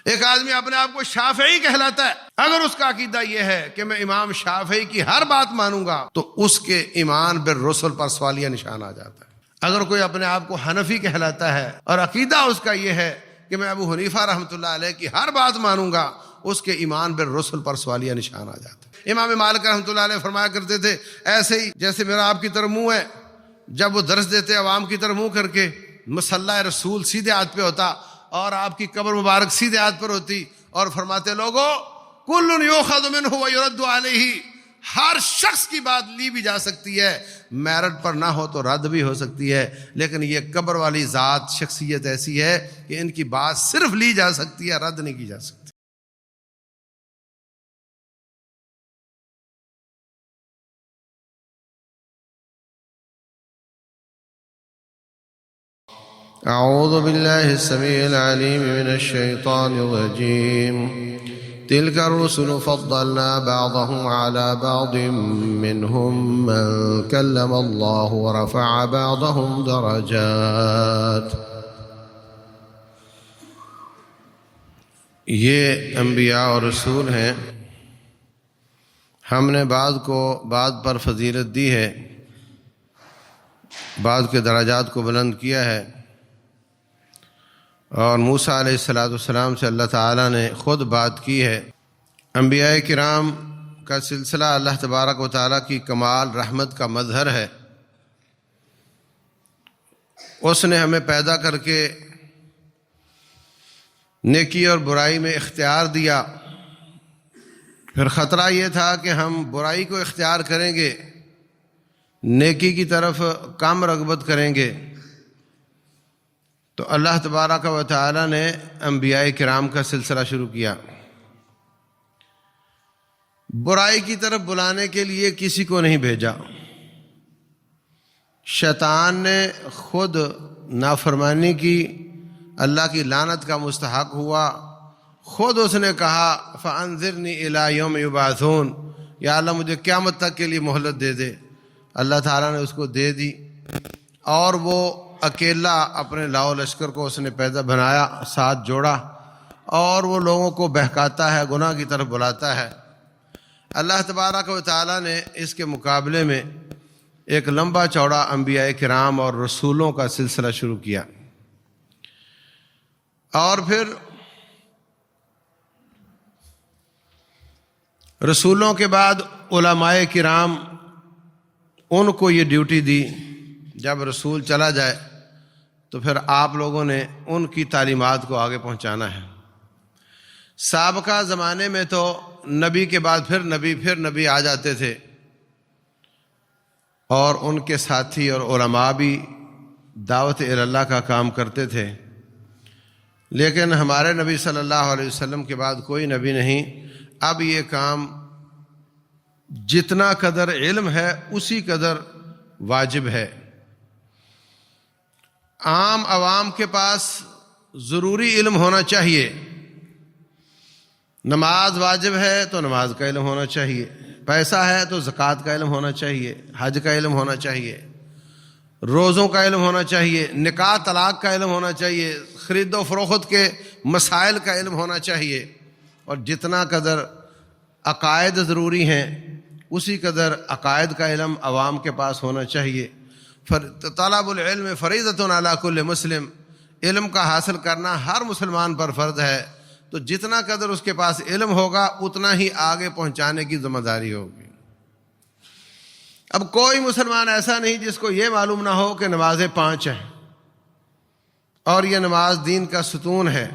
ایک آدمی اپنے آپ کو شافعی کہلاتا ہے، اگر اس کا عقیدہ یہ ہے کہ میں امام شافعی کی ہر بات مانوں گا تو اس کے ایمان بالرسل پر سوالیہ نشان آ جاتا ہے۔ اگر کوئی اپنے آپ کو حنفی کہلاتا ہے اور عقیدہ اس کا یہ ہے کہ میں ابو حنیفہ رحمۃ اللہ علیہ کی ہر بات مانوں گا، اس کے ایمان بالرسل پر سوالیہ نشان آ جاتا ہے۔ امام مالک رحمۃ اللہ علیہ فرمایا کرتے تھے، ایسے ہی جیسے میرا آپ کی طرح منہ ہے، جب وہ درس دیتے عوام کی طرح منہ کر کے، مصلی رسول سیدھے ہاتھ پہ ہوتا اور آپ کی قبر مبارک سیدھے ہاتھ پر ہوتی، اور فرماتے لوگوں کل یؤخذ منہ ویرد علیہ، ہر شخص کی بات لی بھی جا سکتی ہے، میرٹ پر نہ ہو تو رد بھی ہو سکتی ہے، لیکن یہ قبر والی ذات شخصیت ایسی ہے کہ ان کی بات صرف لی جا سکتی ہے، رد نہیں کی جا سکتی۔ اعوذ باللہ السمیع العلیم من الشیطان الرجیم تلک الرسل فضلنا بعضهم على بعض منهم من کلم اللہ ورفع بعضهم درجات۔ یہ انبیاء اور رسول ہیں، ہم نے بعض کو بعض پر فضیلت دی ہے، بعض کے درجات کو بلند کیا ہے۔ اور موسیٰ علیہ السلام سے اللہ تعالیٰ نے خود بات کی ہے۔ انبیاء کرام کا سلسلہ اللہ تبارک و تعالیٰ کی کمال رحمت کا مظہر ہے۔ اس نے ہمیں پیدا کر کے نیکی اور برائی میں اختیار دیا، پھر خطرہ یہ تھا کہ ہم برائی کو اختیار کریں گے، نیکی کی طرف کم رغبت کریں گے، تو اللہ تبارک و تعالی نے انبیاء کرام کا سلسلہ شروع کیا۔ برائی کی طرف بلانے کے لیے کسی کو نہیں بھیجا، شیطان نے خود نافرمانی کی، اللہ کی لعنت کا مستحق ہوا، خود اس نے کہا فَأَنذِرْنِي إِلَىٰ يَوْمِ يُبْعَثُونَ، یا اللہ مجھے قیامت تک کے لیے مہلت دے دے۔ اللہ تعالیٰ نے اس کو دے دی، اور وہ اکیلا اپنے لاؤ لشکر کو اس نے پیدا بنایا، ساتھ جوڑا، اور وہ لوگوں کو بہکاتا ہے، گناہ کی طرف بلاتا ہے۔ اللہ تبارک و تعالیٰ نے اس کے مقابلے میں ایک لمبا چوڑا انبیاء کرام اور رسولوں کا سلسلہ شروع کیا، اور پھر رسولوں کے بعد علماء کرام، ان کو یہ ڈیوٹی دی جب رسول چلا جائے تو پھر آپ لوگوں نے ان کی تعلیمات کو آگے پہنچانا ہے۔ سابقہ زمانے میں تو نبی کے بعد پھر نبی آ جاتے تھے، اور ان کے ساتھی اور علماء بھی دعوت اللہ کا کام کرتے تھے، لیکن ہمارے نبی صلی اللہ علیہ وسلم کے بعد کوئی نبی نہیں۔ اب یہ کام جتنا قدر علم ہے اسی قدر واجب ہے۔ عام عوام کے پاس ضروری علم ہونا چاہیے، نماز واجب ہے تو نماز کا علم ہونا چاہیے، پیسہ ہے تو زکوٰۃ کا علم ہونا چاہیے، حج کا علم ہونا چاہیے، روزوں کا علم ہونا چاہیے، نکاح طلاق کا علم ہونا چاہیے، خرید و فروخت کے مسائل کا علم ہونا چاہیے، اور جتنا قدر عقائد ضروری ہیں اسی قدر عقائد کا علم عوام کے پاس ہونا چاہیے۔ طلب العلم فریضۃ علی کل مسلم، علم کا حاصل کرنا ہر مسلمان پر فرض ہے، تو جتنا قدر اس کے پاس علم ہوگا اتنا ہی آگے پہنچانے کی ذمہ داری ہوگی۔ اب کوئی مسلمان ایسا نہیں جس کو یہ معلوم نہ ہو کہ نمازیں 5 ہیں اور یہ نماز دین کا ستون ہے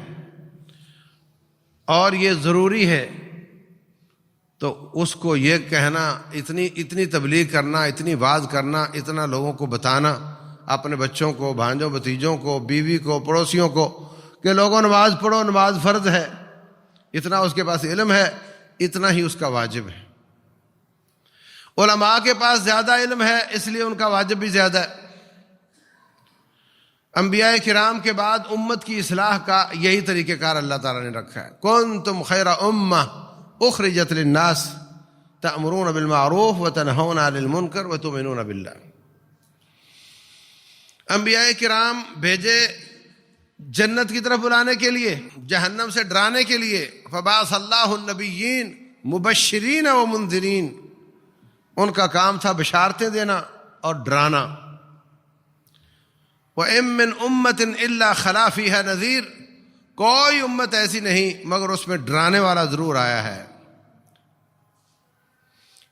اور یہ ضروری ہے، تو اس کو یہ کہنا، اتنی تبلیغ کرنا، اتنی واعظ کرنا، اتنا لوگوں کو بتانا، اپنے بچوں کو، بھانجوں بھتیجوں کو، بیوی کو، پڑوسیوں کو، کہ لوگوں نماز پڑھو، نماز فرض ہے، اتنا اس کے پاس علم ہے، اتنا ہی اس کا واجب ہے۔ علماء کے پاس زیادہ علم ہے اس لیے ان کا واجب بھی زیادہ ہے۔ انبیاء کرام کے بعد امت کی اصلاح کا یہی طریقہ کار اللہ تعالیٰ نے رکھا ہے۔ کنتم خیر امہ اخرجت للناس تأمرون بالمعروف وتنہون عن المنکر وتؤمنون باللہ۔ انبیاء کرام بھیجے جنت کی طرف بلانے کے لیے، جہنم سے ڈرانے کے لیے۔ فبعث اللہ النبیین مبشرین و منذرین، ان کا کام تھا بشارتیں دینا اور ڈرانا۔ وَإِن مِّنْ أُمَّةٍ إِلَّا خَلَا فِيهَا نَذِيرٌ، کوئی امت ایسی نہیں مگر اس میں ڈرانے والا ضرور آیا ہے۔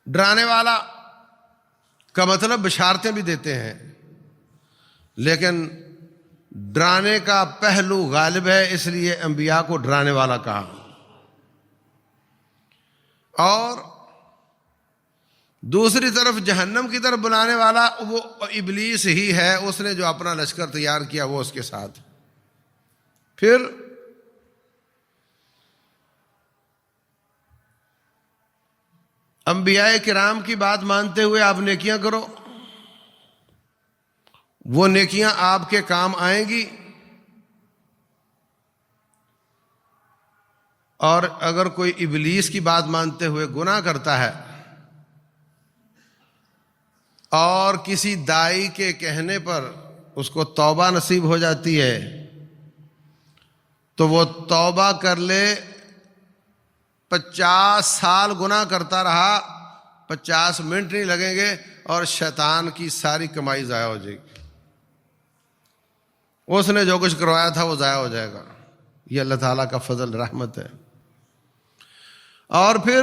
ڈرانے والا کا مطلب بشارتیں بھی دیتے ہیں، لیکن ڈرانے کا پہلو غالب ہے، اس لیے انبیاء کو ڈرانے والا کہا۔ اور دوسری طرف جہنم کی طرف بلانے والا وہ ابلیس ہی ہے، اس نے جو اپنا لشکر تیار کیا وہ اس کے ساتھ۔ پھر انبیاء کرام کی بات مانتے ہوئے آپ نیکیاں کرو، وہ نیکیاں آپ کے کام آئیں گی، اور اگر کوئی ابلیس کی بات مانتے ہوئے گناہ کرتا ہے اور کسی دائی کے کہنے پر اس کو توبہ نصیب ہو جاتی ہے تو وہ توبہ کر لے، 50 سال گناہ کرتا رہا، 50 منٹ نہیں لگیں گے اور شیطان کی ساری کمائی ضائع ہو جائے گی، اس نے جو کچھ کروایا تھا وہ ضائع ہو جائے گا۔ یہ اللہ تعالیٰ کا فضل رحمت ہے۔ اور پھر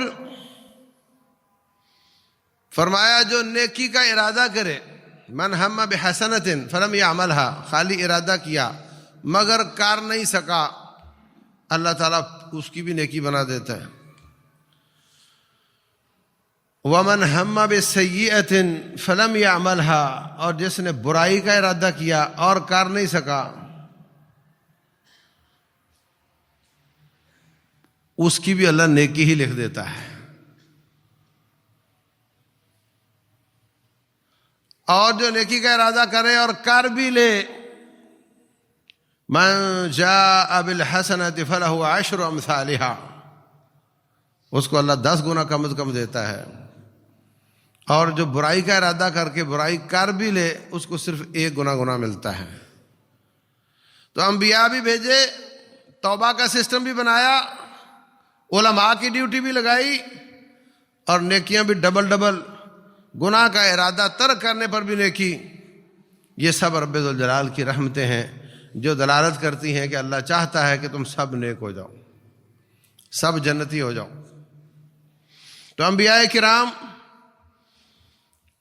فرمایا جو نیکی کا ارادہ کرے، من ہم بحسنۃ فلم یعملها، خالی ارادہ کیا مگر کر نہیں سکا، اللہ تعالیٰ اس کی بھی نیکی بنا دیتا ہے۔ ومن ہم بسیئۃ فلم یعملها، اور جس نے برائی کا ارادہ کیا اور کر نہیں سکا، اس کی بھی اللہ نیکی ہی لکھ دیتا ہے۔ اور جو نیکی کا ارادہ کرے اور کر بھی لے، من جاء بالحسنۃ فلہ عشر امثالها، اس کو اللہ 10 گنا کم از کم دیتا ہے، اور جو برائی کا ارادہ کر کے برائی کر بھی لے اس کو صرف 1 گنا ملتا ہے۔ تو انبیاء بھی بھیجے، توبہ کا سسٹم بھی بنایا، علماء کی ڈیوٹی بھی لگائی، اور نیکیاں بھی ڈبل ڈبل، گناہ کا ارادہ ترک کرنے پر بھی نیکی۔ یہ سب رب ذوالجلال کی رحمتیں ہیں جو دلالت کرتی ہیں کہ اللہ چاہتا ہے کہ تم سب نیک ہو جاؤ، سب جنتی ہو جاؤ۔ تو انبیاء کرام،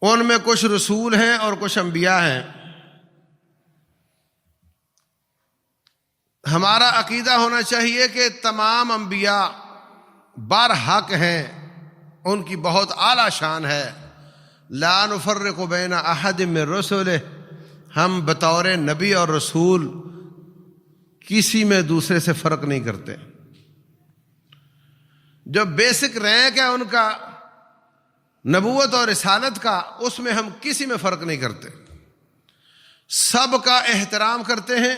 ان میں کچھ رسول ہیں اور کچھ انبیاء ہیں۔ ہمارا عقیدہ ہونا چاہیے کہ تمام انبیاء برحق ہیں، ان کی بہت اعلیٰ شان ہے۔ لا نفرق بین احد من رسلہ، ہم بطور نبی اور رسول کسی میں دوسرے سے فرق نہیں کرتے۔ جو بیسک رینک ہے ان کا نبوت اور رسالت کا، اس میں ہم کسی میں فرق نہیں کرتے، سب کا احترام کرتے ہیں،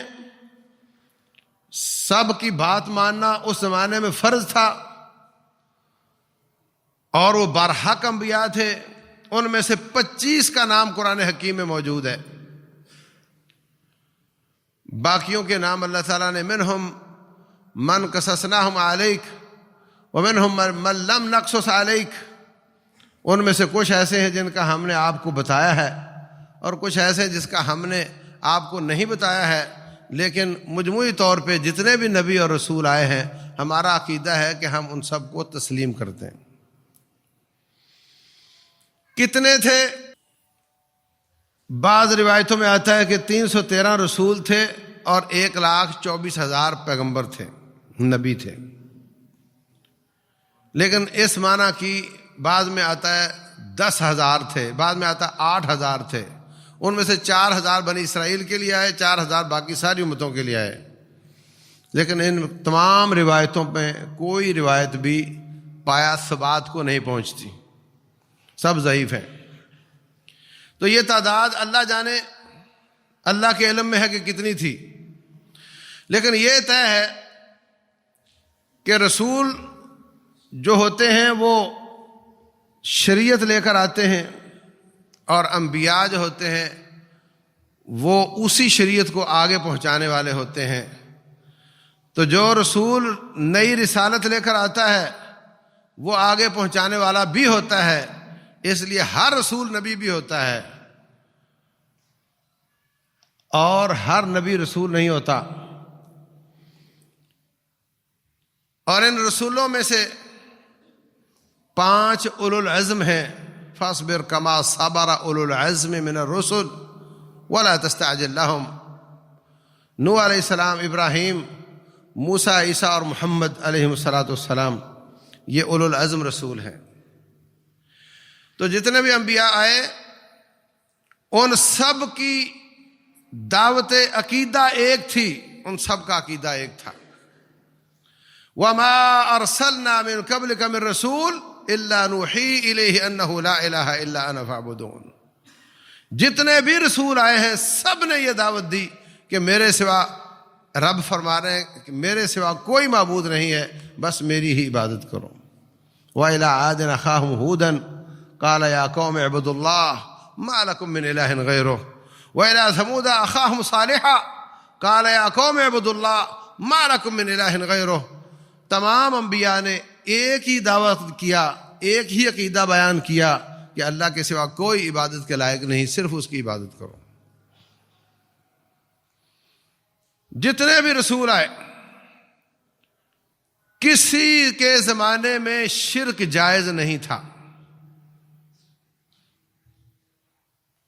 سب کی بات ماننا اس زمانے میں فرض تھا، اور وہ برحق انبیاء تھے۔ ان میں سے 25 کا نام قرآن حکیم میں موجود ہے، باقیوں کے نام اللہ تعالیٰ نے منہم من قصصناہم علیک ومنہم من لم نقصص علیک، ان میں سے کچھ ایسے ہیں جن کا ہم نے آپ کو بتایا ہے، اور کچھ ایسے ہیں جس کا ہم نے آپ کو نہیں بتایا ہے، لیکن مجموعی طور پہ جتنے بھی نبی اور رسول آئے ہیں ہمارا عقیدہ ہے کہ ہم ان سب کو تسلیم کرتے ہیں۔ کتنے تھے؟ بعض روایتوں میں آتا ہے کہ 313 رسول تھے اور 1,24,000 پیغمبر تھے، نبی تھے، لیکن اس معنی کی بعض میں آتا ہے 10,000 تھے، بعض میں آتا ہے 8,000 تھے، ان میں سے 4,000 بنی اسرائیل کے لیے آئے، 4,000 باقی ساری امتوں کے لیے آئے۔ لیکن ان تمام روایتوں میں کوئی روایت بھی پایا ثبات کو نہیں پہنچتی، سب ضعیف ہیں۔ تو یہ تعداد اللہ جانے، اللہ کے علم میں ہے کہ کتنی تھی، لیکن یہ طے ہے کہ رسول جو ہوتے ہیں وہ شریعت لے کر آتے ہیں، اور انبیاء جو ہوتے ہیں وہ اسی شریعت کو آگے پہنچانے والے ہوتے ہیں۔ تو جو رسول نئی رسالت لے کر آتا ہے وہ آگے پہنچانے والا بھی ہوتا ہے، اس لیے ہر رسول نبی بھی ہوتا ہے، اور ہر نبی رسول نہیں ہوتا۔ اور ان رسولوں میں سے 5 اولو العزم ہیں، فاصبر کما صبر اولو العزم من الرسل ولا تستعجل لهم۔ نوح علیہ السلام، ابراہیم، موسیٰ، عیسیٰ اور محمد علیہ السلام، یہ اولو العزم رسول ہیں۔ تو جتنے بھی انبیاء آئے ان سب کی دعوت عقیدہ ایک تھی، ان سب کا عقیدہ ایک تھا۔ وَمَا أَرْسَلْنَا مِن قَبْلِكَ مِن رَّسُولٍ إِلَّا نُوحِي إِلَيْهِ أَنَّهُ لَا إِلَٰهَ إِلَّا أَنَا فَاعْبُدُونِ۔ جتنے بھی رسول آئے ہیں سب نے یہ دعوت دی کہ میرے سوا، رب فرما رہے ہیں کہ میرے سوا کوئی معبود نہیں ہے، بس میری ہی عبادت کرو۔ وَإِلَىٰ عَادٍ أَخَاهُمْ هُودًا قَالَ يَا قَوْمِ اعْبُدُوا اللَّهَ مَا لَكُم مِّنْ إِلَٰهٍ غَيْرُهُ وَإِلَىٰ ثَمُودَ أَخَاهُمْ صَالِحًا قَالَ يَا قَوْمِ اعْبُدُوا اللَّهَ مَا لَكُم مِّنْ إِلَٰهٍ غَيْرُهُ۔ تمام انبیاء نے ایک ہی دعوت کیا، ایک ہی عقیدہ بیان کیا کہ اللہ کے سوا کوئی عبادت کے لائق نہیں، صرف اس کی عبادت کرو۔ جتنے بھی رسول آئے کسی کے زمانے میں شرک جائز نہیں تھا،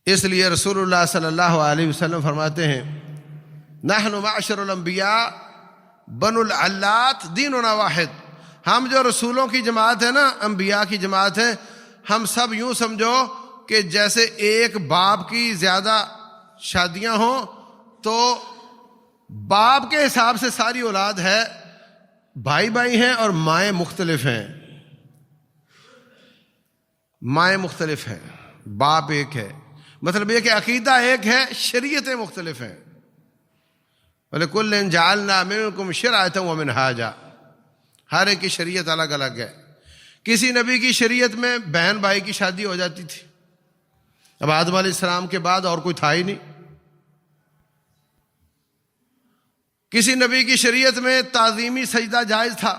اس لیے رسول اللہ صلی اللہ علیہ وسلم فرماتے ہیں نحن معشر الانبیاء بنو العلات دیننا واحد۔ ہم جو رسولوں کی جماعت ہے نا، انبیاء کی جماعت ہے، ہم سب یوں سمجھو کہ جیسے ایک باپ کی زیادہ شادیاں ہوں تو باپ کے حساب سے ساری اولاد ہے، بھائی بھائی ہیں اور مائیں مختلف ہیں، مائیں مختلف ہیں، باپ ایک ہے، مطلب یہ کہ عقیدہ ایک ہے، شریعتیں مختلف ہیں۔ وَلِكُلٍّ جَعَلْنَا مِنْكُمْ شِرْعَةً وَمِنْهَاجًا، ہر ایک کی شریعت الگ الگ ہے۔ کسی نبی کی شریعت میں بہن بھائی کی شادی ہو جاتی تھی، اب آدم علیہ السلام کے بعد اور کوئی تھا ہی نہیں۔ کسی نبی کی شریعت میں تعظیمی سجدہ جائز تھا،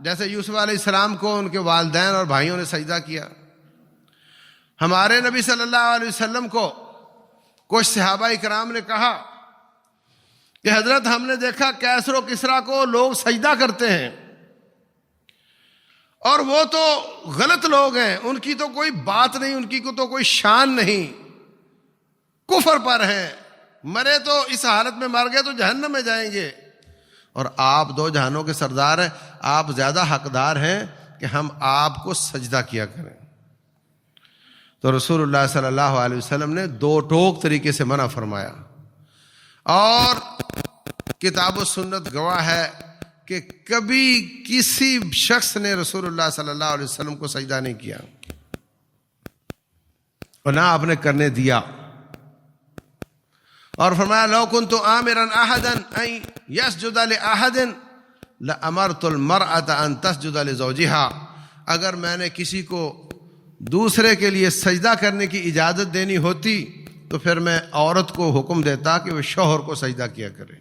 جیسے یوسف علیہ السلام کو ان کے والدین اور بھائیوں نے سجدہ کیا۔ ہمارے نبی صلی اللہ علیہ وسلم کو کچھ صحابہ اکرام نے کہا کہ حضرت ہم نے دیکھا کیسر و کسریٰ کو لوگ سجدہ کرتے ہیں، اور وہ تو غلط لوگ ہیں، ان کی تو کوئی بات نہیں، ان کی تو کوئی شان نہیں، کفر پر ہیں، مرے تو اس حالت میں مر گئے تو جہنم میں جائیں گے، اور آپ 2 جہانوں کے سردار ہیں، آپ زیادہ حقدار ہیں کہ ہم آپ کو سجدہ کیا کریں۔ تو رسول اللہ صلی اللہ علیہ وسلم نے 2 ٹوک طریقے سے منع فرمایا، اور کتاب و سنت گواہ ہے کہ کبھی کسی شخص نے رسول اللہ صلی اللہ علیہ وسلم کو سجدہ نہیں کیا اور نہ آپ نے کرنے دیا، اور فرمایا لو كنت آمرا احدا ان يسجد لاحد لامرت المرأة ان تسجد لزوجها، اگر میں نے کسی کو دوسرے کے لیے سجدہ کرنے کی اجازت دینی ہوتی تو پھر میں عورت کو حکم دیتا کہ وہ شوہر کو سجدہ کیا کرے،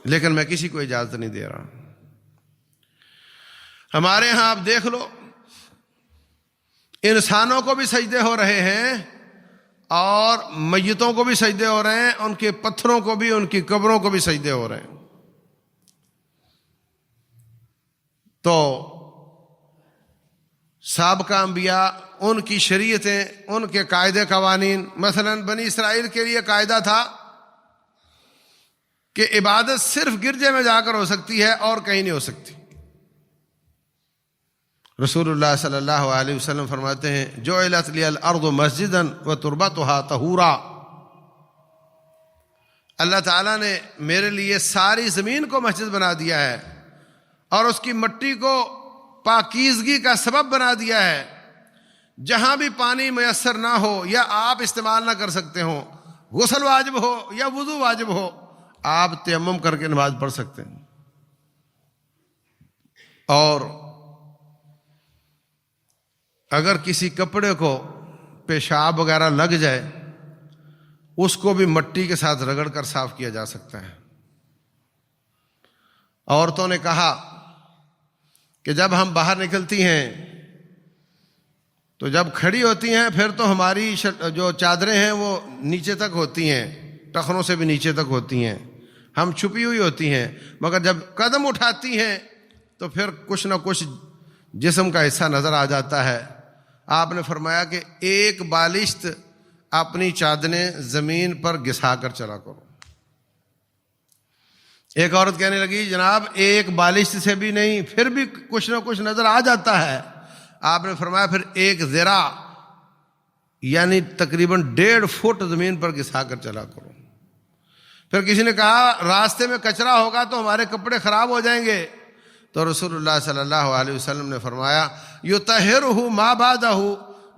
لیکن میں کسی کو اجازت نہیں دے رہا۔ ہمارے ہاں آپ دیکھ لو، انسانوں کو بھی سجدے ہو رہے ہیں اور میتوں کو بھی سجدے ہو رہے ہیں، ان کے پتھروں کو بھی، ان کی قبروں کو بھی سجدے ہو رہے ہیں۔ تو سابقہ انبیاء، ان کی شریعتیں، ان کے قاعدے قوانین، مثلا بنی اسرائیل کے لیے قاعدہ تھا کہ عبادت صرف گرجے میں جا کر ہو سکتی ہے اور کہیں نہیں ہو سکتی۔ رسول اللہ صلی اللہ علیہ وسلم فرماتے ہیں جعلت لی الارض مسجدا وتربتها طہورا، اللہ تعالیٰ نے میرے لیے ساری زمین کو مسجد بنا دیا ہے اور اس کی مٹی کو پاکیزگی کا سبب بنا دیا ہے۔ جہاں بھی پانی میسر نہ ہو یا آپ استعمال نہ کر سکتے ہوں، غسل واجب ہو یا وضو واجب ہو، آپ تیمم کر کے نماز پڑھ سکتے ہیں۔ اور اگر کسی کپڑے کو پیشاب وغیرہ لگ جائے، اس کو بھی مٹی کے ساتھ رگڑ کر صاف کیا جا سکتا ہے۔ عورتوں نے کہا کہ جب ہم باہر نکلتی ہیں تو جب کھڑی ہوتی ہیں پھر تو ہماری جو چادریں ہیں وہ نیچے تک ہوتی ہیں، ٹخنوں سے بھی نیچے تک ہوتی ہیں، ہم چھپی ہوئی ہوتی ہیں، مگر جب قدم اٹھاتی ہیں تو پھر کچھ نہ کچھ جسم کا حصہ نظر آ جاتا ہے۔ آپ نے فرمایا کہ ایک بالشت اپنی چادریں زمین پر گھسا کر چلا کرو۔ ایک عورت کہنے لگی جناب ایک بالشت سے بھی نہیں، پھر بھی کچھ نہ کچھ نظر آ جاتا ہے۔ آپ نے فرمایا پھر ایک ذرا یعنی تقریباً 1.5 فٹ زمین پر گھسا کر چلا کرو۔ پھر کسی نے کہا راستے میں کچرا ہوگا تو ہمارے کپڑے خراب ہو جائیں گے، تو رسول اللہ صلی اللہ علیہ وسلم نے فرمایا یطہرہ ما بعدہ،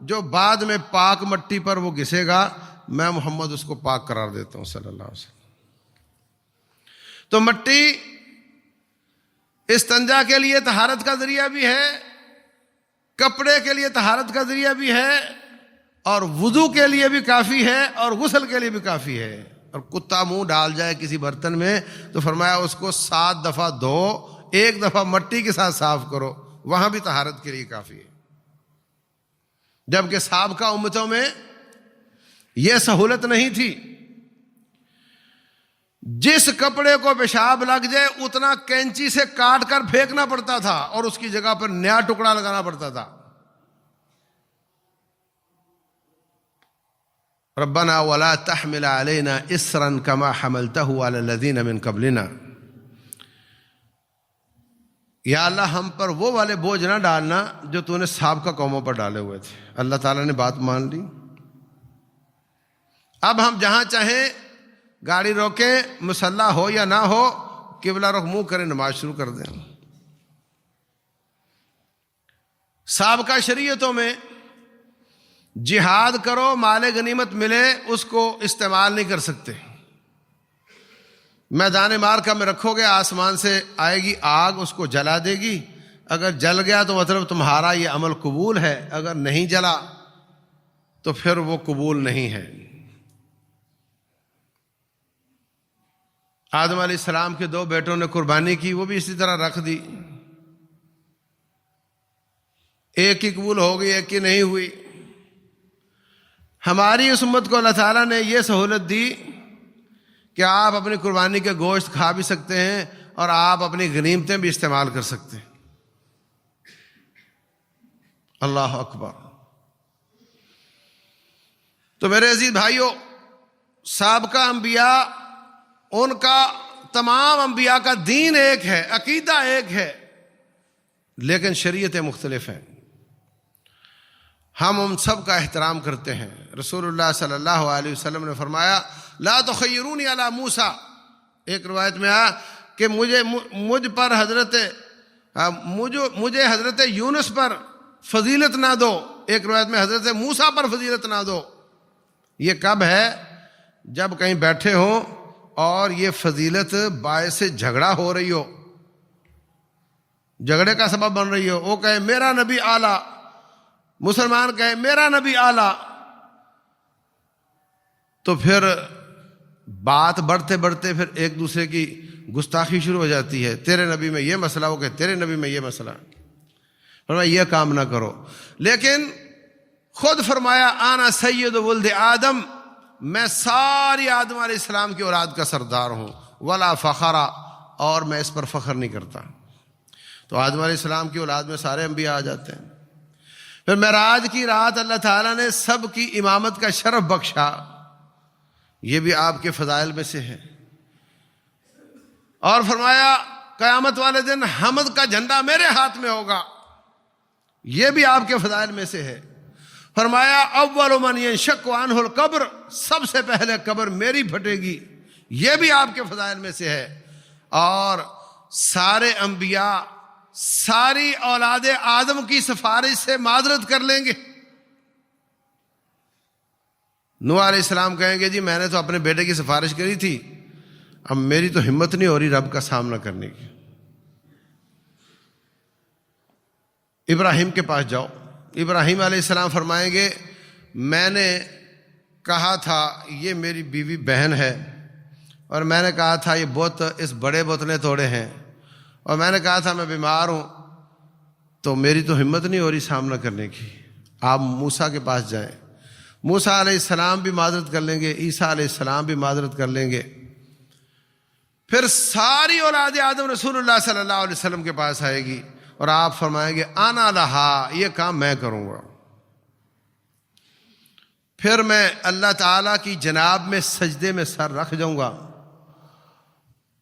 جو بعد میں پاک مٹی پر وہ گھسے گا میں محمد اس کو پاک قرار دیتا ہوں صلی اللہ علیہ وسلم۔ تو مٹی استنجا کے لیے طہارت کا ذریعہ بھی ہے، کپڑے کے لیے طہارت کا ذریعہ بھی ہے، اور وضو کے لیے بھی کافی ہے، اور غسل کے لیے بھی کافی ہے۔ اور کتا منہ ڈال جائے کسی برتن میں تو فرمایا اس کو 7 دفعہ دھو، 1 دفعہ مٹی کے ساتھ صاف کرو، وہاں بھی طہارت کے لیے کافی ہے۔ جبکہ سابقہ امتوں میں یہ سہولت نہیں تھی، جس کپڑے کو پیشاب لگ جائے اتنا کینچی سے کاٹ کر پھینکنا پڑتا تھا اور اس کی جگہ پر نیا ٹکڑا لگانا پڑتا تھا۔ ربنا ولا تحمل علينا اسرا كما حملته على الذين من قبلنا، یا اللہ ہم پر وہ والے بوجھ نہ ڈالنا جو تو نے سابقہ قوموں پر ڈالے ہوئے تھے۔ اللہ تعالیٰ نے بات مان لی۔ اب ہم جہاں چاہیں گاڑی روکیں، مسلح ہو یا نہ ہو، قبلہ رخ منہ کریں، نماز شروع کر دیں۔ سابقہ شریعتوں میں جہاد کرو مال غنیمت ملے اس کو استعمال نہیں کر سکتے۔ میدان معرکہ میں رکھو گے، آسمان سے آئے گی آگ، اس کو جلا دے گی، اگر جل گیا تو مطلب تمہارا یہ عمل قبول ہے، اگر نہیں جلا تو پھر وہ قبول نہیں ہے۔ آدم علیہ السلام کے 2 بیٹوں نے قربانی کی، وہ بھی اسی طرح رکھ دی، ایک کی قبول ہو گئی، ایک کی نہیں ہوئی۔ ہماری اس امت کو اللہ تعالیٰ نے یہ سہولت دی کہ آپ اپنی قربانی کے گوشت کھا بھی سکتے ہیں اور آپ اپنی غنیمتیں بھی استعمال کر سکتے ہیں۔ اللہ اکبر۔ تو میرے عزیز بھائیوں، سابقہ انبیاء، ان کا تمام انبیاء کا دین ایک ہے، عقیدہ ایک ہے، لیکن شریعتیں مختلف ہیں۔ ہم ان سب کا احترام کرتے ہیں۔ رسول اللہ صلی اللہ علیہ وسلم نے فرمایا لا تخیرونی علی موسیٰ، ایک روایت میں آیا کہ مجھے حضرت یونس پر فضیلت نہ دو، ایک روایت میں حضرت موسیٰ پر فضیلت نہ دو۔ یہ کب ہے؟ جب کہیں بیٹھے ہوں اور یہ فضیلت باعث جھگڑا ہو رہی ہو، جھگڑے کا سبب بن رہی ہو، وہ کہے میرا نبی اعلیٰ، مسلمان کہے میرا نبی اعلیٰ، تو پھر بات بڑھتے بڑھتے پھر ایک دوسرے کی گستاخی شروع ہو جاتی ہے۔ تیرے نبی میں یہ مسئلہ، وہ کہ تیرے نبی میں یہ مسئلہ، فرمایا یہ کام نہ کرو۔ لیکن خود فرمایا آنا سید ولد آدم، میں ساری آدم علیہ السلام کی اولاد کا سردار ہوں، ولا فخرا، اور میں اس پر فخر نہیں کرتا۔ تو آدم علیہ السلام کی اولاد میں سارے انبیاء آ جاتے ہیں۔ پھر معراج کی رات اللہ تعالیٰ نے سب کی امامت کا شرف بخشا، یہ بھی آپ کے فضائل میں سے ہے۔ اور فرمایا قیامت والے دن حمد کا جھنڈا میرے ہاتھ میں ہوگا، یہ بھی آپ کے فضائل میں سے ہے۔ فرمایا اول من ینشق عنہ القبر، سب سے پہلے قبر میری پھٹے گی، یہ بھی آپ کے فضائل میں سے ہے۔ اور سارے انبیاء ساری اولاد آدم کی سفارش سے معذرت کر لیں گے۔ نوح علیہ السلام کہیں گے جی میں نے تو اپنے بیٹے کی سفارش کری تھی، اب میری تو ہمت نہیں ہو رہی رب کا سامنا کرنے کی۔ ابراہیم کے پاس جاؤ، ابراہیم علیہ السلام فرمائیں گے میں نے کہا تھا یہ میری بیوی بہن ہے، اور میں نے کہا تھا یہ بت اس بڑے بت نے توڑے ہیں، اور میں نے کہا تھا میں بیمار ہوں تو میری تو ہمت نہیں ہو رہی سامنا کرنے کی، آپ موسیٰ کے پاس جائیں۔ موسیٰ علیہ السلام بھی معذرت کر لیں گے، عیسیٰ علیہ السلام بھی معذرت کر لیں گے، پھر ساری اولاد آدم رسول اللہ صلی اللہ علیہ وسلم کے پاس آئے گی اور آپ فرمائیں گے انا لہا، یہ کام میں کروں گا۔ پھر میں اللہ تعالیٰ کی جناب میں سجدے میں سر رکھ جاؤں گا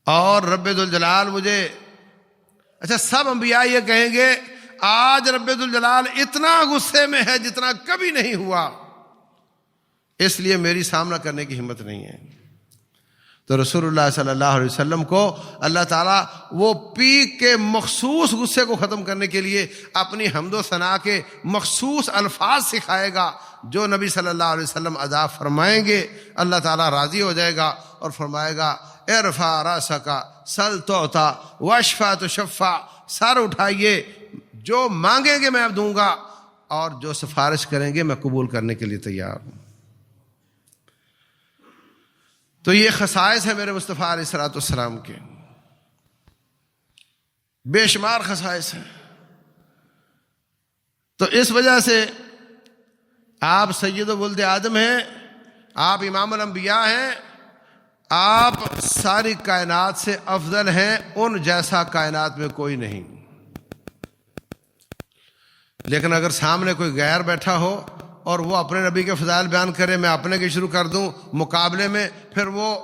اور رب ذوالجلال مجھے، اچھا سب انبیاء یہ کہیں گے آج رب ذوالجلال اتنا غصے میں ہے جتنا کبھی نہیں ہوا، اس لیے میری سامنا کرنے کی ہمت نہیں ہے۔ تو رسول اللہ صلی اللہ علیہ وسلم کو اللہ تعالیٰ وہ پیک کے مخصوص غصے کو ختم کرنے کے لیے اپنی حمد و ثنا کے مخصوص الفاظ سکھائے گا جو نبی صلی اللہ علیہ وسلم ادا فرمائیں گے، اللہ تعالیٰ راضی ہو جائے گا اور فرمائے گا ارفع راسک سل تعطیٰ واشفع تشفع، سر اٹھائیے، جو مانگیں گے میں اب دوں گا اور جو سفارش کریں گے میں قبول کرنے کے لیے تیار ہوں۔ تو یہ خصائص ہیں میرے مصطفیٰ علیہ الصلوۃ والسلام کے، بے شمار خصائص ہیں۔ تو اس وجہ سے آپ سید ولد آدم ہیں، آپ امام الانبیاء ہیں، آپ ساری کائنات سے افضل ہیں، ان جیسا کائنات میں کوئی نہیں۔ لیکن اگر سامنے کوئی غیر بیٹھا ہو اور وہ اپنے نبی کے فضائل بیان کرے، میں اپنے کے شروع کر دوں مقابلے میں، پھر وہ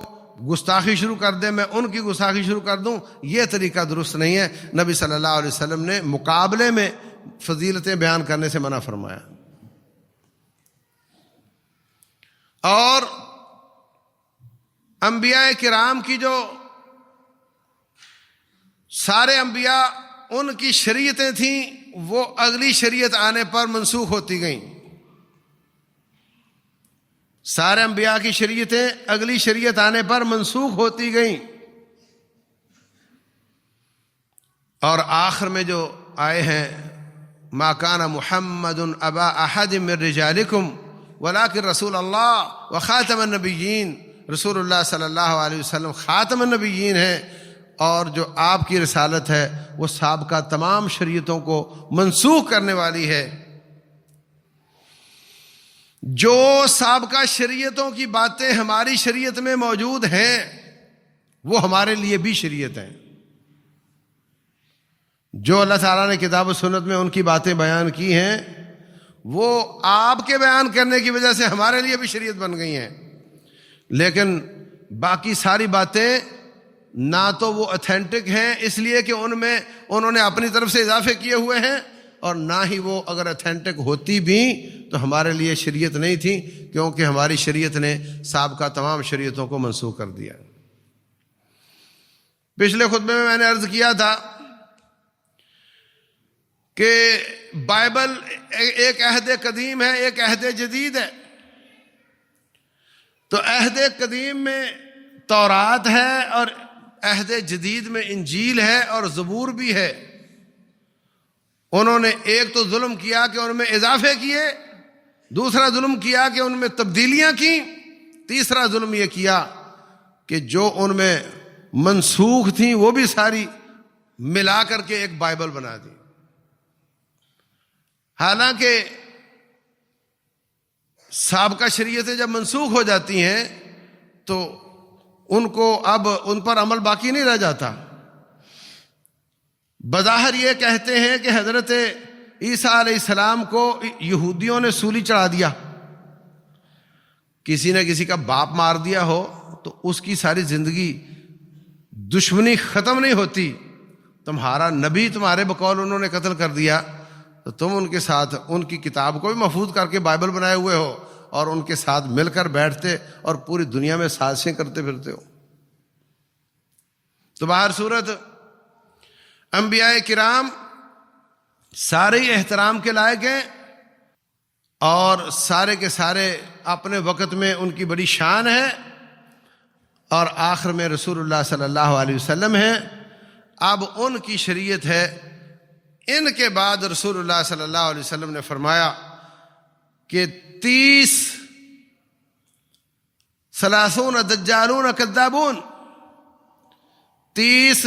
گستاخی شروع کر دے میں ان کی گستاخی شروع کر دوں، یہ طریقہ درست نہیں ہے۔ نبی صلی اللہ علیہ وسلم نے مقابلے میں فضیلتیں بیان کرنے سے منع فرمایا۔ اور انبیاء کرام کی جو سارے انبیاء ان کی شریعتیں تھیں وہ اگلی شریعت آنے پر منسوخ ہوتی گئیں، سارے انبیاء کی شریعتیں اگلی شریعت آنے پر منسوخ ہوتی گئیں، اور آخر میں جو آئے ہیں ما کان محمد ابا احد من رجالکم ولکن رسول اللہ وخاتم النبیین، رسول اللہ صلی اللہ علیہ وسلم خاتم النبیین ہیں، اور جو آپ کی رسالت ہے وہ سابقہ تمام شریعتوں کو منسوخ کرنے والی ہے۔ جو سابقہ شریعتوں کی باتیں ہماری شریعت میں موجود ہیں وہ ہمارے لیے بھی شریعت ہیں، جو اللہ تعالیٰ نے کتاب و سنت میں ان کی باتیں بیان کی ہیں وہ آپ کے بیان کرنے کی وجہ سے ہمارے لیے بھی شریعت بن گئی ہیں۔ لیکن باقی ساری باتیں نہ تو وہ اتھینٹک ہیں اس لیے کہ ان میں انہوں نے اپنی طرف سے اضافے کیے ہوئے ہیں، اور نہ ہی وہ اگر اتھینٹک ہوتی بھی تو ہمارے لیے شریعت نہیں تھی، کیونکہ ہماری شریعت نے سابقہ تمام شریعتوں کو منسوخ کر دیا۔ پچھلے خطبے میں نے عرض کیا تھا کہ بائبل ایک عہد قدیم ہے، ایک عہد جدید ہے۔ تو عہد قدیم میں تورات ہے اور عہد جدید میں انجیل ہے اور زبور بھی ہے۔ انہوں نے ایک تو ظلم کیا کہ ان میں اضافے کیے، دوسرا ظلم کیا کہ ان میں تبدیلیاں کی، تیسرا ظلم یہ کیا کہ جو ان میں منسوخ تھیں وہ بھی ساری ملا کر کے ایک بائبل بنا دی۔ حالانکہ سابقہ شریعتیں جب منسوخ ہو جاتی ہیں تو ان کو اب ان پر عمل باقی نہیں رہ جاتا۔ بظاہر یہ کہتے ہیں کہ حضرت عیسیٰ علیہ السلام کو یہودیوں نے سولی چڑھا دیا، کسی نے کسی کا باپ مار دیا ہو تو اس کی ساری زندگی دشمنی ختم نہیں ہوتی، تمہارا نبی تمہارے بقول انہوں نے قتل کر دیا تو تم ان کے ساتھ ان کی کتاب کو بھی محفوظ کر کے بائبل بنائے ہوئے ہو اور ان کے ساتھ مل کر بیٹھتے اور پوری دنیا میں سازشیں کرتے پھرتے ہو۔ تو باہر صورت انبیاء کرام سارے احترام کے لائق ہیں اور سارے کے سارے اپنے وقت میں ان کی بڑی شان ہے، اور آخر میں رسول اللہ صلی اللہ علیہ وسلم ہیں۔ اب ان کی شریعت ہے، ان کے بعد رسول اللہ صلی اللہ علیہ وسلم نے فرمایا کہ 30 دجالون کذابون، 30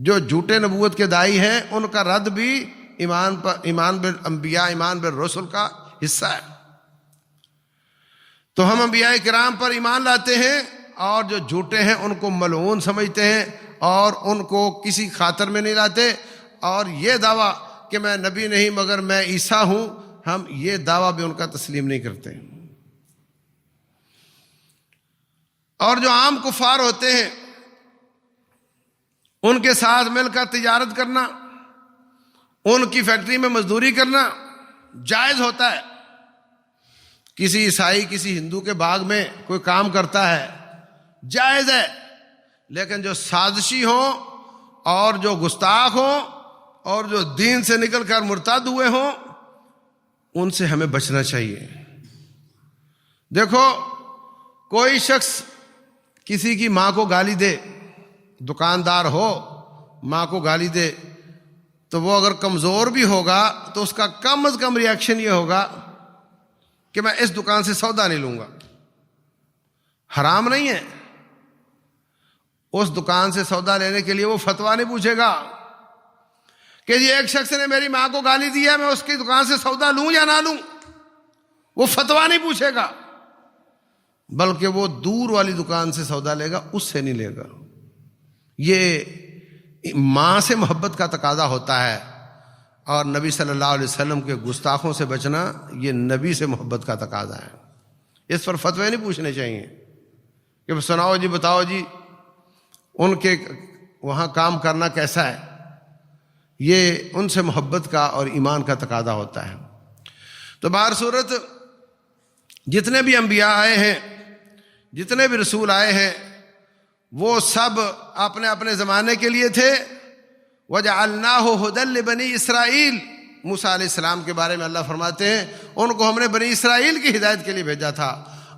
جو جھوٹے نبوت کے دائی ہیں ان کا رد بھی ایمان بالانبیاء، ایمان بالرسل کا حصہ ہے۔ تو ہم انبیاء کرام پر ایمان لاتے ہیں، اور جو جھوٹے ہیں ان کو ملعون سمجھتے ہیں اور ان کو کسی خاطر میں نہیں لاتے، اور یہ دعویٰ کہ میں نبی نہیں مگر میں عیسیٰ ہوں، ہم یہ دعویٰ بھی ان کا تسلیم نہیں کرتے۔ اور جو عام کفار ہوتے ہیں ان کے ساتھ مل کر تجارت کرنا، ان کی فیکٹری میں مزدوری کرنا جائز ہوتا ہے۔ کسی عیسائی کسی ہندو کے باغ میں کوئی کام کرتا ہے، جائز ہے، لیکن جو سازشی ہوں اور جو گستاخ ہوں اور جو دین سے نکل کر مرتد ہوئے ہوں ان سے ہمیں بچنا چاہیے۔ دیکھو، کوئی شخص کسی کی ماں کو گالی دے، دکاندار ہو ماں کو گالی دے، تو وہ اگر کمزور بھی ہوگا تو اس کا کم از کم ریاکشن یہ ہوگا کہ میں اس دکان سے سودا نہیں لوں گا۔ حرام نہیں ہے، اس دکان سے سودا لینے کے لیے وہ فتویٰ نہیں پوچھے گا کہ یہ ایک شخص نے میری ماں کو گالی دی ہے، میں اس کی دکان سے سودا لوں یا نہ لوں، وہ فتویٰ نہیں پوچھے گا، بلکہ وہ دور والی دکان سے سودا لے گا، اس سے نہیں لے گا۔ یہ ماں سے محبت کا تقاضا ہوتا ہے، اور نبی صلی اللہ علیہ وسلم کے گستاخوں سے بچنا یہ نبی سے محبت کا تقاضا ہے۔ اس پر فتوے نہیں پوچھنے چاہیے کہ سناؤ جی، بتاؤ جی ان کے وہاں کام کرنا کیسا ہے۔ یہ ان سے محبت کا اور ایمان کا تقاضا ہوتا ہے۔ تو بہر صورت جتنے بھی انبیاء آئے ہیں، جتنے بھی رسول آئے ہیں، وہ سب اپنے اپنے زمانے کے لیے تھے۔ وَجَعَلْنَاهُ هُدًى لِبَنِي اسرائیل، موسیٰ علیہ السلام کے بارے میں اللہ فرماتے ہیں ان کو ہم نے بنی اسرائیل کی ہدایت کے لیے بھیجا تھا۔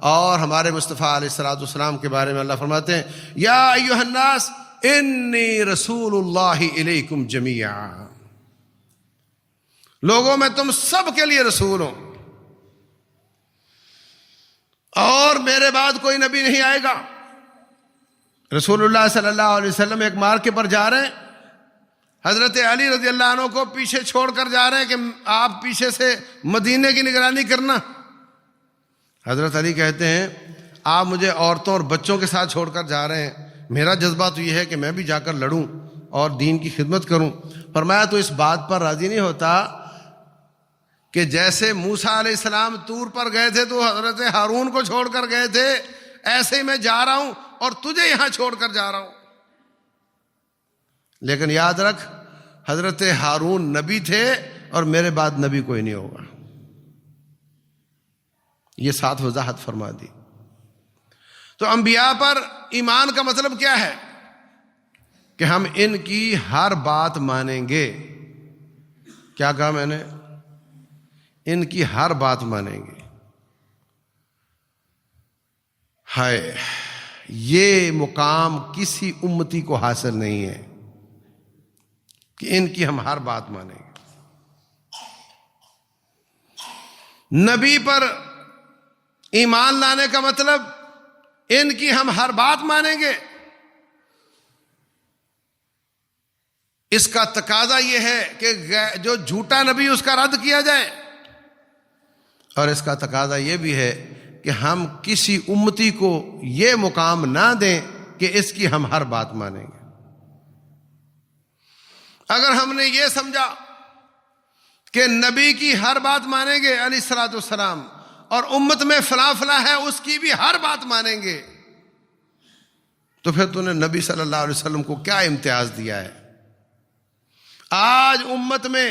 اور ہمارے مصطفیٰ علیہ السلام کے بارے میں اللہ فرماتے ہیں یا ایھا الناس انی رسول اللہ الیکم جمیعا، لوگوں میں تم سب کے لیے رسول ہوں، اور میرے بعد کوئی نبی نہیں آئے گا۔ رسول اللہ صلی اللہ علیہ وسلم ایک مارکے پر جا رہے ہیں، حضرت علی رضی اللہ عنہ کو پیچھے چھوڑ کر جا رہے ہیں کہ آپ پیچھے سے مدینے کی نگرانی کرنا۔ حضرت علی کہتے ہیں آپ مجھے عورتوں اور بچوں کے ساتھ چھوڑ کر جا رہے ہیں، میرا جذبہ تو یہ ہے کہ میں بھی جا کر لڑوں اور دین کی خدمت کروں۔ فرمایا تو اس بات پر راضی نہیں ہوتا کہ جیسے موسیٰ علیہ السلام طور پر گئے تھے تو حضرت ہارون کو چھوڑ کر گئے تھے، ایسے ہی میں جا رہا ہوں اور تجھے یہاں چھوڑ کر جا رہا ہوں۔ لیکن یاد رکھ حضرت ہارون نبی تھے اور میرے بعد نبی کوئی نہیں ہوگا۔ یہ ساتھ وضاحت فرما دی۔ تو انبیاء پر ایمان کا مطلب کیا ہے؟ کہ ہم ان کی ہر بات مانیں گے۔ کیا کہا میں نے؟ ان کی ہر بات مانیں گے۔ ہائے، یہ مقام کسی امتی کو حاصل نہیں ہے کہ ان کی ہم ہر بات مانیں گے۔ نبی پر ایمان لانے کا مطلب ان کی ہم ہر بات مانیں گے۔ اس کا تقاضا یہ ہے کہ جو جھوٹا نبی اس کا رد کیا جائے، اور اس کا تقاضا یہ بھی ہے کہ ہم کسی امتی کو یہ مقام نہ دیں کہ اس کی ہم ہر بات مانیں گے۔ اگر ہم نے یہ سمجھا کہ نبی کی ہر بات مانیں گے علیہ الصلوۃ والسلام، اور امت میں فلاں فلاں ہے اس کی بھی ہر بات مانیں گے، تو پھر تو نے نبی صلی اللہ علیہ وسلم کو کیا امتیاز دیا ہے؟ آج امت میں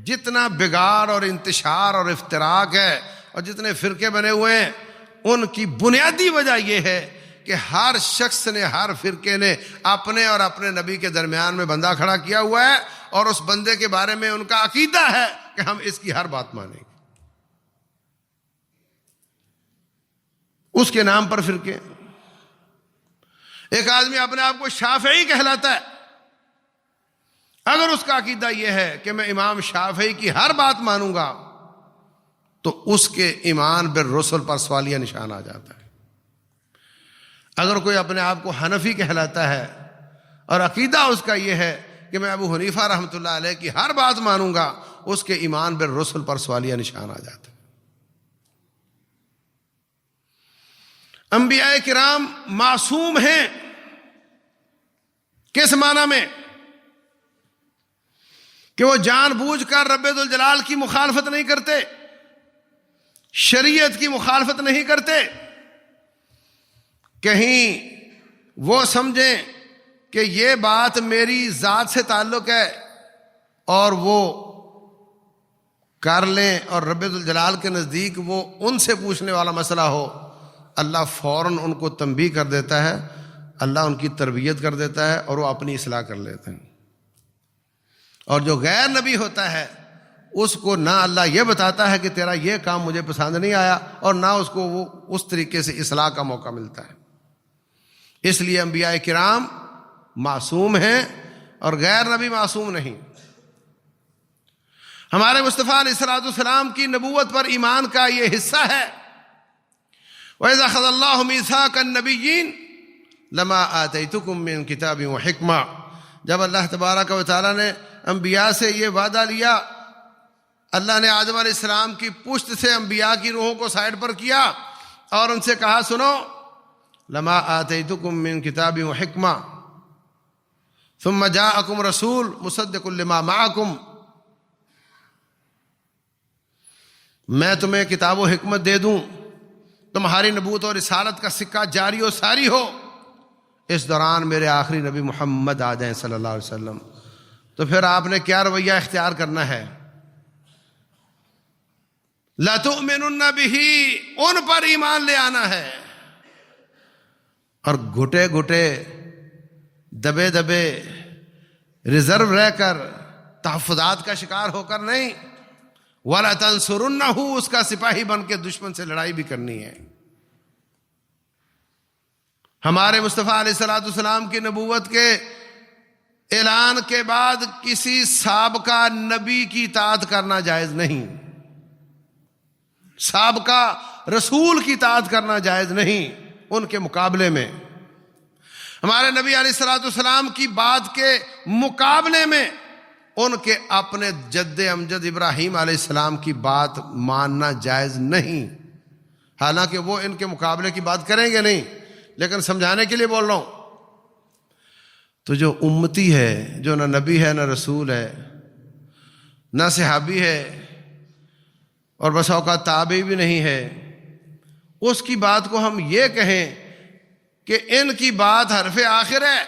جتنا بگاڑ اور انتشار اور افتراق ہے اور جتنے فرقے بنے ہوئے ہیں، ان کی بنیادی وجہ یہ ہے کہ ہر شخص نے، ہر فرقے نے اپنے اور اپنے نبی کے درمیان میں بندہ کھڑا کیا ہوا ہے، اور اس بندے کے بارے میں ان کا عقیدہ ہے کہ ہم اس کی ہر بات مانیں گے۔ اس کے نام پر فرقے۔ ایک آدمی اپنے آپ کو شافعی کہلاتا ہے، اگر اس کا عقیدہ یہ ہے کہ میں امام شافعی کی ہر بات مانوں گا تو اس کے ایمان بالرسل پر سوالیہ نشان آ جاتا ہے۔ اگر کوئی اپنے آپ کو حنفی کہلاتا ہے اور عقیدہ اس کا یہ ہے کہ میں ابو حنیفہ رحمۃ اللہ علیہ کی ہر بات مانوں گا، اس کے ایمان بالرسل پر سوالیہ نشان آ جاتا ہے۔ انبیاء کرام معصوم ہیں، کس معنی میں؟ کہ وہ جان بوجھ کر رب ذوالجلال کی مخالفت نہیں کرتے، شریعت کی مخالفت نہیں کرتے۔ کہیں وہ سمجھیں کہ یہ بات میری ذات سے تعلق ہے اور وہ کر لیں، اور رب ذوالجلال کے نزدیک وہ ان سے پوچھنے والا مسئلہ ہو، اللہ فوراً ان کو تنبیہ کر دیتا ہے، اللہ ان کی تربیت کر دیتا ہے اور وہ اپنی اصلاح کر لیتے ہیں۔ اور جو غیر نبی ہوتا ہے اس کو نہ اللہ یہ بتاتا ہے کہ تیرا یہ کام مجھے پسند نہیں آیا، اور نہ اس کو وہ اس طریقے سے اصلاح کا موقع ملتا ہے۔ اس لیے انبیاء کرام معصوم ہیں اور غیر نبی معصوم نہیں۔ ہمارے مصطفیٰ علیہ الصلوۃ والسلام کی نبوت پر ایمان کا یہ حصہ ہے۔ وَإِذَا أَخَذَ اللَّهُ مِيثَاقَ النَّبِيِّينَ لَمَا آتَيْتُكُم مِّن كِتَابٍ وَحِكْمَةٍ، جب اللہ تبارک و تعالیٰ نے انبیاء سے یہ وعدہ لیا، اللہ نے آدم علیہ السلام کی پشت سے انبیاء کی روحوں کو سائڈ پر کیا اور ان سے کہا سنو، لما آتیتکم من کتاب و حکمہ ثم جاءکم رسول مصدق لما معکم، میں تمہیں کتاب و حکمت دے دوں، تمہاری نبوت اور رسالت کا سکہ جاری و ساری ہو، اس دوران میرے آخری نبی محمد آ جائیں صلی اللہ علیہ وسلم، تو پھر آپ نے کیا رویہ اختیار کرنا ہے؟ لَتُؤْمِنُنَّ بِهِ، ان پر ایمان لے آنا ہے، اور گھٹے گھٹے دبے دبے ریزرو رہ کر تحفظات کا شکار ہو کر نہیں، وَلَا تَنْصُرُنَّهُ، اس کا سپاہی بن کے دشمن سے لڑائی بھی کرنی ہے۔ ہمارے مصطفیٰ علیہ الصلوۃ والسلام کی نبوت کے اعلان کے بعد کسی سابقہ نبی کی اطاعت کرنا جائز نہیں، سابقہ رسول کی اطاعت کرنا جائز نہیں۔ ان کے مقابلے میں ہمارے نبی علیہ الصلوۃ والسلام کی بات کے مقابلے میں ان کے اپنے جد امجد ابراہیم علیہ السلام کی بات ماننا جائز نہیں، حالانکہ وہ ان کے مقابلے کی بات کریں گے نہیں، لیکن سمجھانے کے لیے بول رہا ہوں۔ تو جو امتی ہے، جو نہ نبی ہے نہ رسول ہے نہ صحابی ہے اور بس اوقات تابعی بھی نہیں ہے، اس کی بات کو ہم یہ کہیں کہ ان کی بات حرف آخر ہے،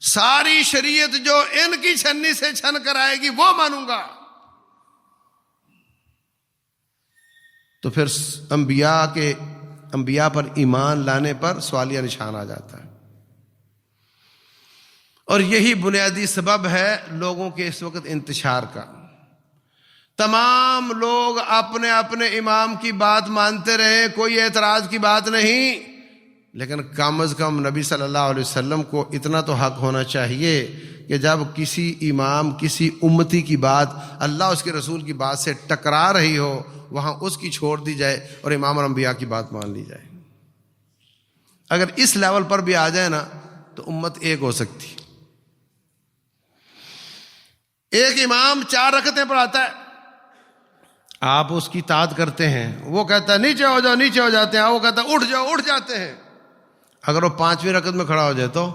ساری شریعت جو ان کی چھنی سے چھن کر آئے گی وہ مانوں گا، تو پھر انبیاء پر ایمان لانے پر سوالیہ نشان آ جاتا ہے۔ اور یہی بنیادی سبب ہے لوگوں کے اس وقت انتشار کا۔ تمام لوگ اپنے اپنے امام کی بات مانتے رہے، کوئی اعتراض کی بات نہیں، لیکن کم از کم نبی صلی اللہ علیہ وسلم کو اتنا تو حق ہونا چاہیے کہ جب کسی امام کسی امتی کی بات اللہ اس کے رسول کی بات سے ٹکرا رہی ہو، وہاں اس کی چھوڑ دی جائے اور امام الانبیاء کی بات مان لی جائے۔ اگر اس لیول پر بھی آ جائے نا تو امت ایک ہو سکتی۔ ایک امام 4 رکعتیں پڑھاتا ہے، آپ اس کی اطاعت کرتے ہیں، وہ کہتا ہے نیچے ہو جاؤ، نیچے ہو جاتے ہیں، وہ کہتا ہے اٹھ جاؤ، اٹھ جاتے ہیں۔ اگر وہ 5ویں رکعت میں کھڑا ہو جائے تو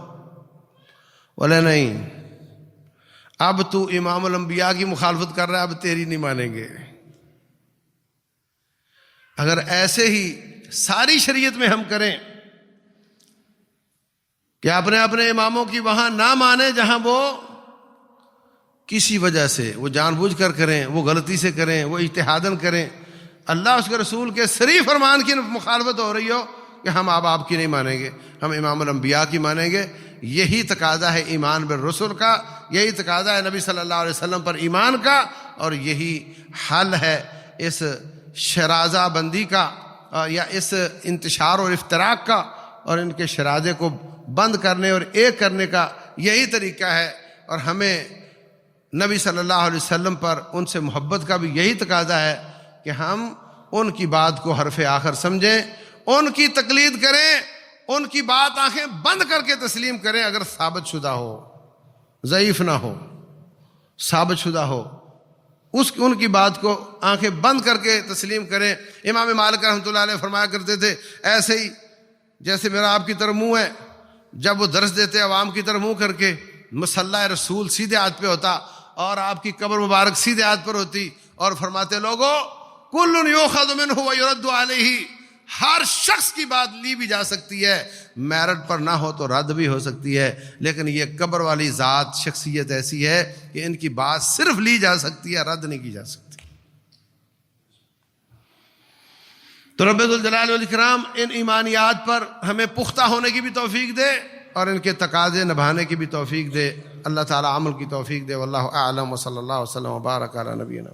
بولے نہیں، اب تو امام الانبیاء کی مخالفت کر رہا ہے، اب تیری نہیں مانیں گے۔ اگر ایسے ہی ساری شریعت میں ہم کریں کہ اپنے اپنے اماموں کی وہاں نہ مانیں جہاں وہ کسی وجہ سے، وہ جان بوجھ کر کریں، وہ غلطی سے کریں، وہ اجتہاداً کریں، اللہ اس کے رسول کے صریح فرمان کی مخالفت ہو رہی ہو کہ ہم آپ کی نہیں مانیں گے، ہم امام الانبیاء کی مانیں گے، یہی تقاضا ہے ایمان بالرسل کا، یہی تقاضا ہے نبی صلی اللہ علیہ وسلم پر ایمان کا، اور یہی حل ہے اس شرازہ بندی کا یا اس انتشار اور افتراق کا، اور ان کے شرازے کو بند کرنے اور ایک کرنے کا یہی طریقہ ہے۔ اور ہمیں نبی صلی اللہ علیہ وسلم پر ان سے محبت کا بھی یہی تقاضا ہے کہ ہم ان کی بات کو حرف آخر سمجھیں، ان کی تقلید کریں، ان کی بات آنکھیں بند کر کے تسلیم کریں اگر ثابت شدہ ہو، ضعیف نہ ہو، ثابت شدہ ہو، ان کی بات کو آنکھیں بند کر کے تسلیم کریں۔ امام مالک رحمۃ اللہ علیہ فرمایا کرتے تھے ایسے ہی جیسے میرا آپ کی طرف منہ ہے، جب وہ درس دیتے عوام کی طرف منہ کر کے، مصلی رسول سیدھے ہاتھ پہ ہوتا اور آپ کی قبر مبارک سیدھے ہاتھ پر ہوتی، اور فرماتے لوگوں کل یؤخذ منہ ویرد علیہ، ہر شخص کی بات لی بھی جا سکتی ہے، میرٹ پر نہ ہو تو رد بھی ہو سکتی ہے، لیکن یہ قبر والی ذات شخصیت ایسی ہے کہ ان کی بات صرف لی جا سکتی ہے، رد نہیں کی جا سکتی۔ تو رب ذوالجلال والاکرام ان ایمانیات پر ہمیں پختہ ہونے کی بھی توفیق دے اور ان کے تقاضے نبھانے کی بھی توفیق دے۔ اللہ تعالی عمل کی توفیق دے۔ واللہ اعلم، وصلی اللہ وسلم وبارک علی نبینا۔